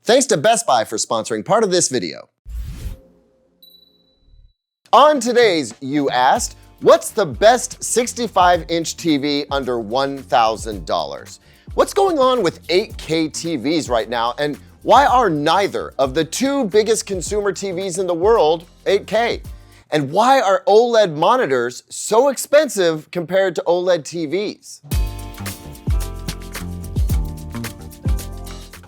Thanks to Best Buy for sponsoring part of this video. On today's You Asked, what's the best 65-inch TV under $1,000? What's going on with 8K TVs right now, and why are neither of the two biggest consumer TVs in the world 8K? And why are OLED monitors so expensive compared to OLED TVs?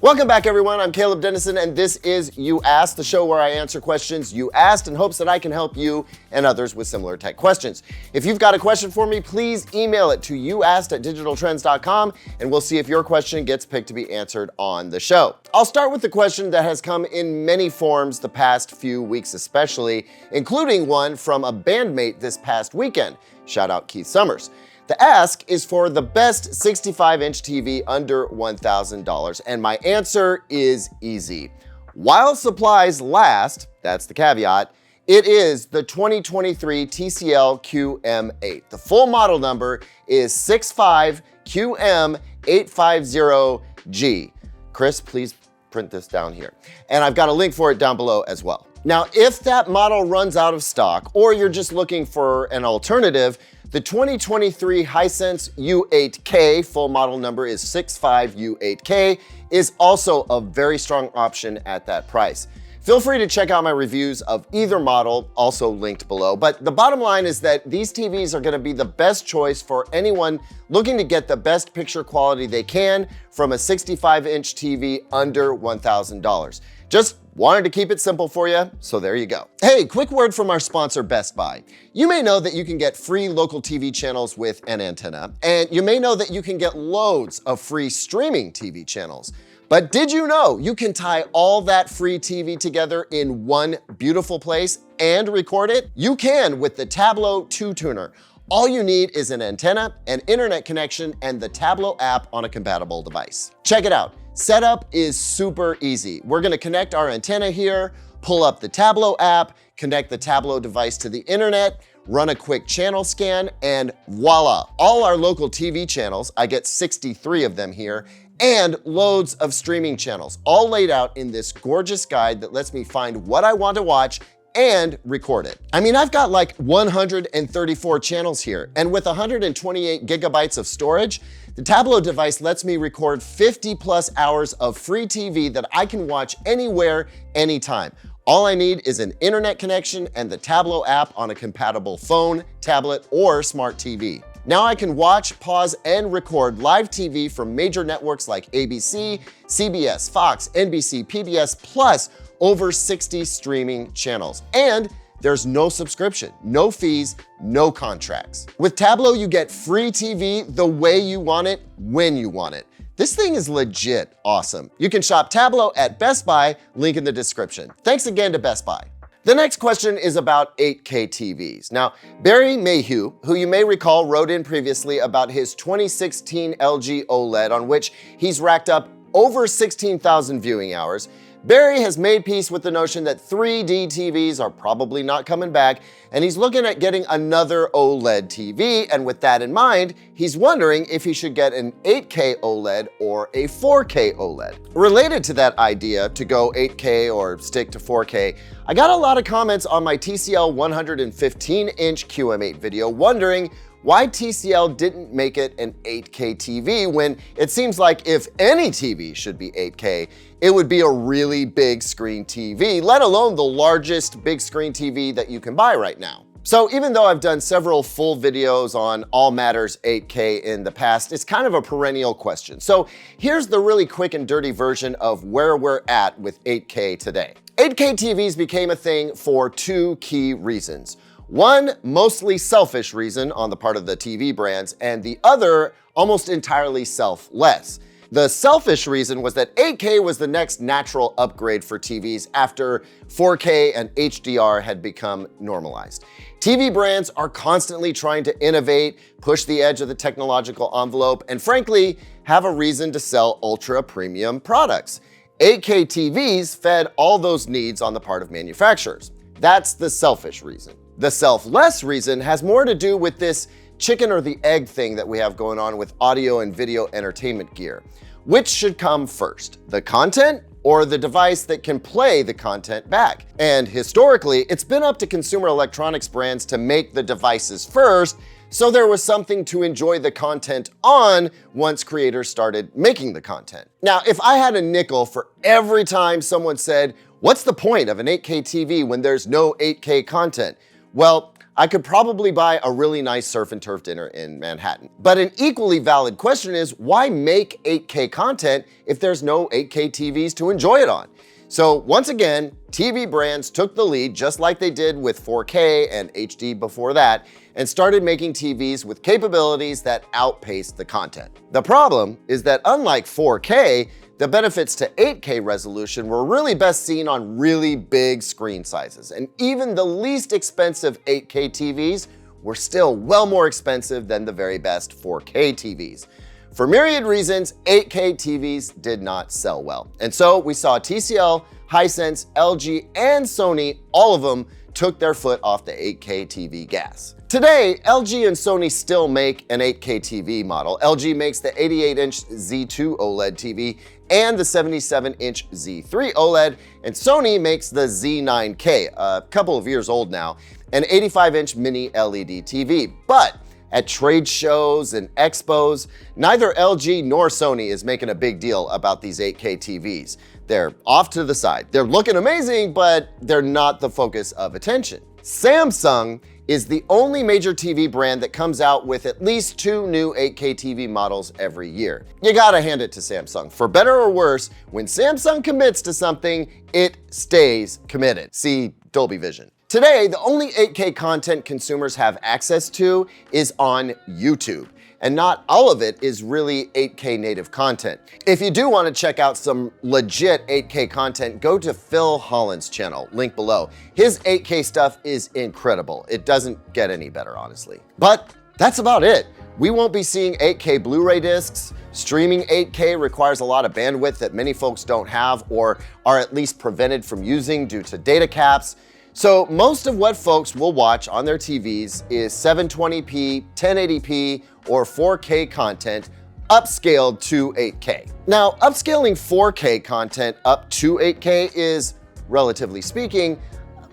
Welcome back, everyone. I'm Caleb Dennison, and this is You Asked, the show where I answer questions you asked in hopes that I can help you and others with similar tech questions. If you've got a question for me, please email it to youasked@digitaltrends.com, and we'll see if your question gets picked to be answered on the show. I'll start with the question that has come in many forms the past few weeks especially, including one from a bandmate this past weekend. Shout out Keith Summers. The ask is for the best 65-inch TV under $1,000, and my answer is easy. While supplies last, that's the caveat, it is the 2023 TCL QM8. The full model number is 65QM850G. Chris, please print this down here. And I've got a link for it down below as well. Now, if that model runs out of stock, or you're just looking for an alternative, the 2023 HISENSE U8K, full model number is 65U8K, is also a very strong option at that price. Feel free to check out my reviews of either model, also linked below. But the bottom line is that these TVs are gonna be the best choice for anyone looking to get the best picture quality they can from a 65-inch TV under $1,000. Just wanted to keep it simple for you, so there you go. Hey, quick word from our sponsor, Best Buy. You may know that you can get free local TV channels with an antenna, and you may know that you can get loads of free streaming TV channels. But did you know you can tie all that free TV together in one beautiful place and record it? You can with the Tablo 2-Tuner. All you need is an antenna, an internet connection, and the Tablo app on a compatible device. Check it out. Setup is super easy. We're gonna connect our antenna here, pull up the Tablo app, connect the Tablo device to the internet, run a quick channel scan, and voila. All our local TV channels, I get 63 of them here, and loads of streaming channels, all laid out in this gorgeous guide that lets me find what I want to watch and record it. I mean, I've got like 134 channels here, and with 128 gigabytes of storage, the Tablo device lets me record 50+ hours of free TV that I can watch anywhere, anytime. All I need is an internet connection and the Tablo app on a compatible phone, tablet, or smart TV. Now I can watch, pause, and record live TV from major networks like ABC, CBS, Fox, NBC, PBS, plus over 60 streaming channels. And there's no subscription, no fees, no contracts. With Tablo, you get free TV the way you want it, when you want it. This thing is legit awesome. You can shop Tablo at Best Buy, link in the description. Thanks again to Best Buy. The next question is about 8K TVs. Now, Barry Mayhew, who you may recall wrote in previously about his 2016 LG OLED on which he's racked up over 16,000 viewing hours, Barry has made peace with the notion that 3D TVs are probably not coming back, and he's looking at getting another OLED TV, and with that in mind, he's wondering if he should get an 8K OLED or a 4K OLED. Related to that idea to go 8K or stick to 4K, I got a lot of comments on my TCL 115-inch QM8 video wondering why TCL didn't make it an 8K TV when it seems like if any TV should be 8K, it would be a really big screen TV, let alone the largest big screen TV that you can buy right now. So even though I've done several full videos on all matters 8K in the past, it's kind of a perennial question. So here's the really quick and dirty version of where we're at with 8K today. 8K TVs became a thing for two key reasons. One mostly selfish reason on the part of the TV brands, and the other almost entirely selfless. The selfish reason was that 8K was the next natural upgrade for TVs after 4K and HDR had become normalized. TV brands are constantly trying to innovate, push the edge of the technological envelope, and frankly, have a reason to sell ultra premium products. 8K TVs fed all those needs on the part of manufacturers. That's the selfish reason. The selfless reason has more to do with this chicken or the egg thing that we have going on with audio and video entertainment gear. Which should come first, the content or the device that can play the content back. And historically, it's been up to consumer electronics brands to make the devices first, so there was something to enjoy the content on once creators started making the content. Now, if I had a nickel for every time someone said, "What's the point of an 8K TV when there's no 8K content?" Well, I could probably buy a really nice surf and turf dinner in Manhattan. But an equally valid question is, why make 8K content if there's no 8K TVs to enjoy it on? So once again, TV brands took the lead, just like they did with 4K and HD before that, and started making TVs with capabilities that outpaced the content. The problem is that unlike 4K, the benefits to 8K resolution were really best seen on really big screen sizes, and even the least expensive 8K TVs were still well more expensive than the very best 4K TVs. For myriad reasons, 8K TVs did not sell well. And so we saw TCL, HISENSE, LG, and Sony, all of them took their foot off the 8K TV gas. Today, LG and Sony still make an 8K TV model. LG makes the 88-inch Z2 OLED TV and the 77-inch Z3 OLED, and Sony makes the Z9K, a couple of years old now, an 85-inch mini LED TV. But at trade shows and expos, neither LG nor Sony is making a big deal about these 8K TVs. They're off to the side. They're looking amazing, but they're not the focus of attention. Samsung is the only major TV brand that comes out with at least 2 new 8K TV models every year. You gotta hand it to Samsung. For better or worse, when Samsung commits to something, it stays committed. See Dolby Vision. Today, the only 8K content consumers have access to is on YouTube, and not all of it is really 8K native content. If you do want to check out some legit 8K content, go to Phil Holland's channel, link below. His 8K stuff is incredible. It doesn't get any better, honestly. But that's about it. We won't be seeing 8K Blu-ray discs. Streaming 8K requires a lot of bandwidth that many folks don't have or are at least prevented from using due to data caps. So most of what folks will watch on their TVs is 720p, 1080p, or 4K content upscaled to 8K. Now, upscaling 4K content up to 8K is, relatively speaking,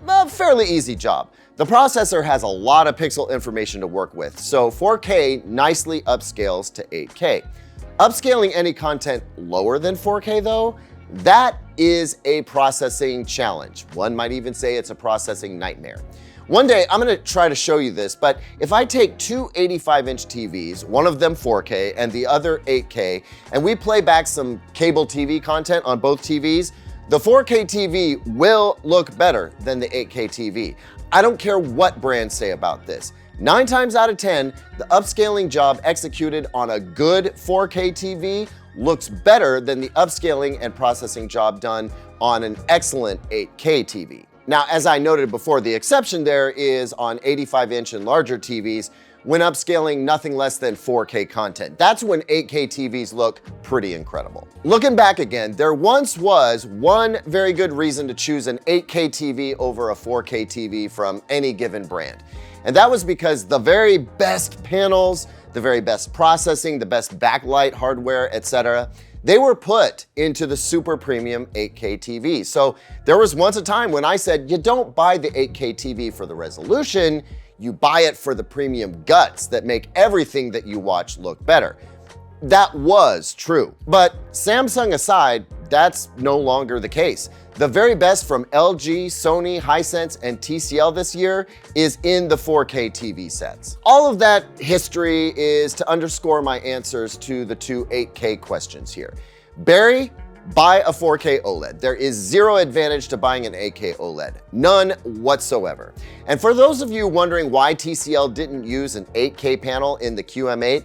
a fairly easy job. The processor has a lot of pixel information to work with, so 4K nicely upscales to 8K. Upscaling any content lower than 4K though, that is a processing challenge. One might even say it's a processing nightmare. One day, I'm gonna try to show you this, but if I take 2 85-inch TVs, one of them 4K and the other 8K, and we play back some cable TV content on both TVs, the 4K TV will look better than the 8K TV. I don't care what brands say about this. 9 times out of 10, the upscaling job executed on a good 4K TV looks better than the upscaling and processing job done on an excellent 8K TV. Now, as I noted before, the exception there is on 85-inch and larger TVs when upscaling nothing less than 4K content. That's when 8K TVs look pretty incredible. Looking back again, there once was one very good reason to choose an 8K TV over a 4K TV from any given brand. And that was because the very best panels, the very best processing, the best backlight hardware, etc., they were put into the super premium 8K TV. So there was once a time when I said, you don't buy the 8K TV for the resolution, you buy it for the premium guts that make everything that you watch look better. That was true. But Samsung aside, that's no longer the case. The very best from LG, Sony, HISENSE, and TCL this year is in the 4K TV sets. All of that history is to underscore my answers to the 2 8K questions here. Barry, buy a 4K OLED. There is zero advantage to buying an 8K OLED. None whatsoever. And for those of you wondering why TCL didn't use an 8K panel in the QM8,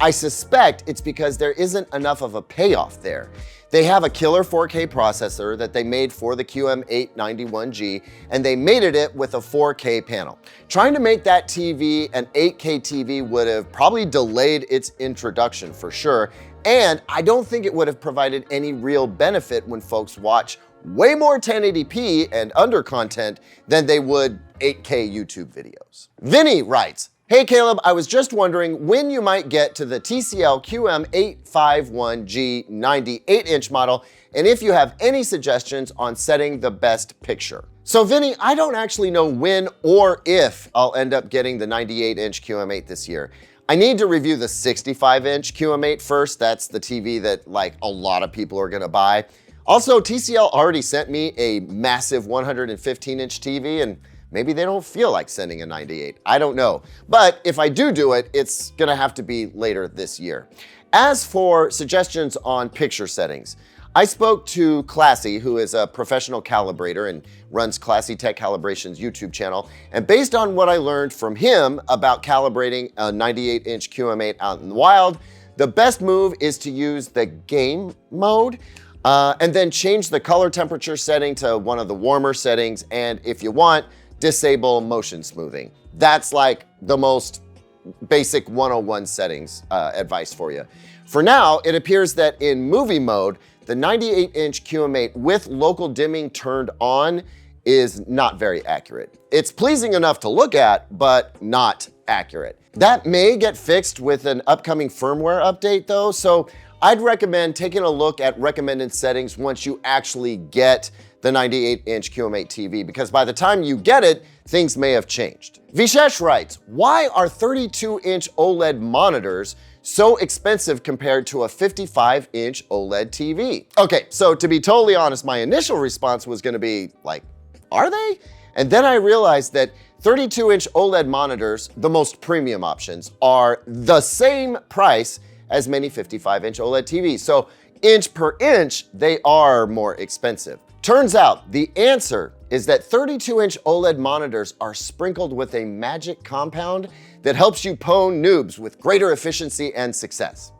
I suspect it's because there isn't enough of a payoff there. They have a killer 4K processor that they made for the QM891G, and they mated it with a 4K panel. Trying to make that TV an 8K TV would have probably delayed its introduction for sure, and I don't think it would have provided any real benefit when folks watch way more 1080p and under content than they would 8K YouTube videos. Vinny writes, Hey Caleb, I was just wondering when you might get to the TCL QM851G 98-inch model and if you have any suggestions on setting the best picture. So Vinny, I don't actually know when or if I'll end up getting the 98-inch QM8 this year. I need to review the 65-inch QM8 first. That's the TV that like a lot of people are gonna buy. Also, TCL already sent me a massive 115-inch TV and maybe they don't feel like sending a 98. I don't know. But if I do it, it's gonna have to be later this year. As for suggestions on picture settings, I spoke to Classy, who is a professional calibrator and runs Classy Tech Calibration's YouTube channel. And based on what I learned from him about calibrating a 98-inch QM8 out in the wild, the best move is to use the game mode and then change the color temperature setting to one of the warmer settings. And if you want, disable motion smoothing. That's like the most basic 101 settings advice for you. For now, it appears that in movie mode, the 98-inch QM8 with local dimming turned on is not very accurate. It's pleasing enough to look at, but not accurate. That may get fixed with an upcoming firmware update though, so I'd recommend taking a look at recommended settings once you actually get the 98-inch QM8 TV, because by the time you get it, things may have changed. Vishesh writes, why are 32-inch OLED monitors so expensive compared to a 55-inch OLED TV? Okay, so to be totally honest, my initial response was gonna be like, are they? And then I realized that 32-inch OLED monitors, the most premium options, are the same price as many 55-inch OLED TVs. So inch per inch, they are more expensive. Turns out the answer is that 32-inch OLED monitors are sprinkled with a magic compound that helps you pwn noobs with greater efficiency and success.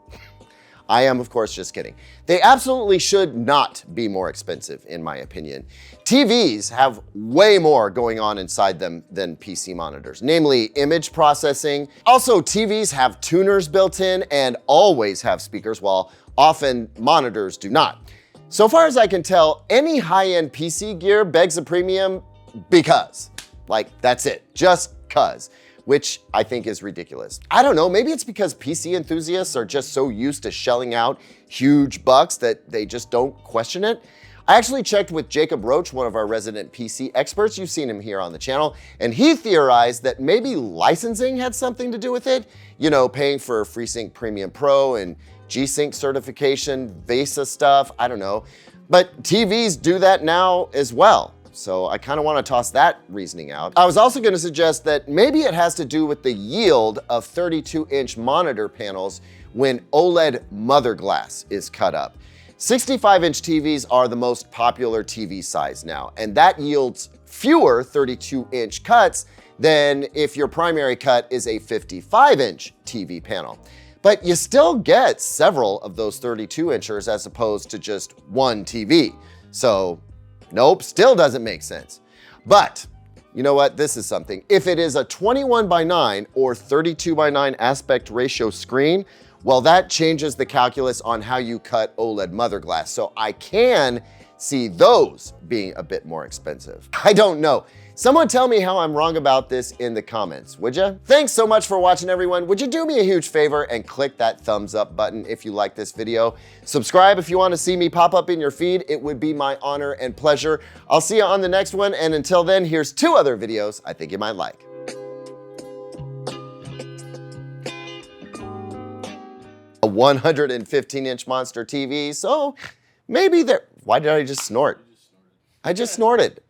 I am, of course, just kidding. They absolutely should not be more expensive, in my opinion. TVs have way more going on inside them than PC monitors, namely image processing. Also, TVs have tuners built in and always have speakers, while often monitors do not. So far as I can tell, any high-end PC gear begs a premium because. Like, that's it, just cuz. Which I think is ridiculous. I don't know, maybe it's because PC enthusiasts are just so used to shelling out huge bucks that they just don't question it. I actually checked with Jacob Roach, one of our resident PC experts. You've seen him here on the channel, and he theorized that maybe licensing had something to do with it. You know, paying for FreeSync Premium Pro and G-Sync certification, VESA stuff, I don't know. But TVs do that now as well. So I kind of want to toss that reasoning out. I was also going to suggest that maybe it has to do with the yield of 32-inch monitor panels when OLED mother glass is cut up. 65-inch TVs are the most popular TV size now, and that yields fewer 32-inch cuts than if your primary cut is a 55-inch TV panel. But you still get several of those 32-inchers as opposed to just one TV. So nope, still doesn't make sense. But you know what? This is something. If it is a 21:9 or 32:9 aspect ratio screen, well, that changes the calculus on how you cut OLED mother glass. So I can see those being a bit more expensive. I don't know. Someone tell me how I'm wrong about this in the comments, would you? Thanks so much for watching, everyone. Would you do me a huge favor and click that thumbs up button if you like this video? Subscribe if you want to see me pop up in your feed. It would be my honor and pleasure. I'll see you on the next one, and until then, here's 2 other videos I think you might like. A 115-inch monster TV, so maybe there. Why did I just snort? I just snorted.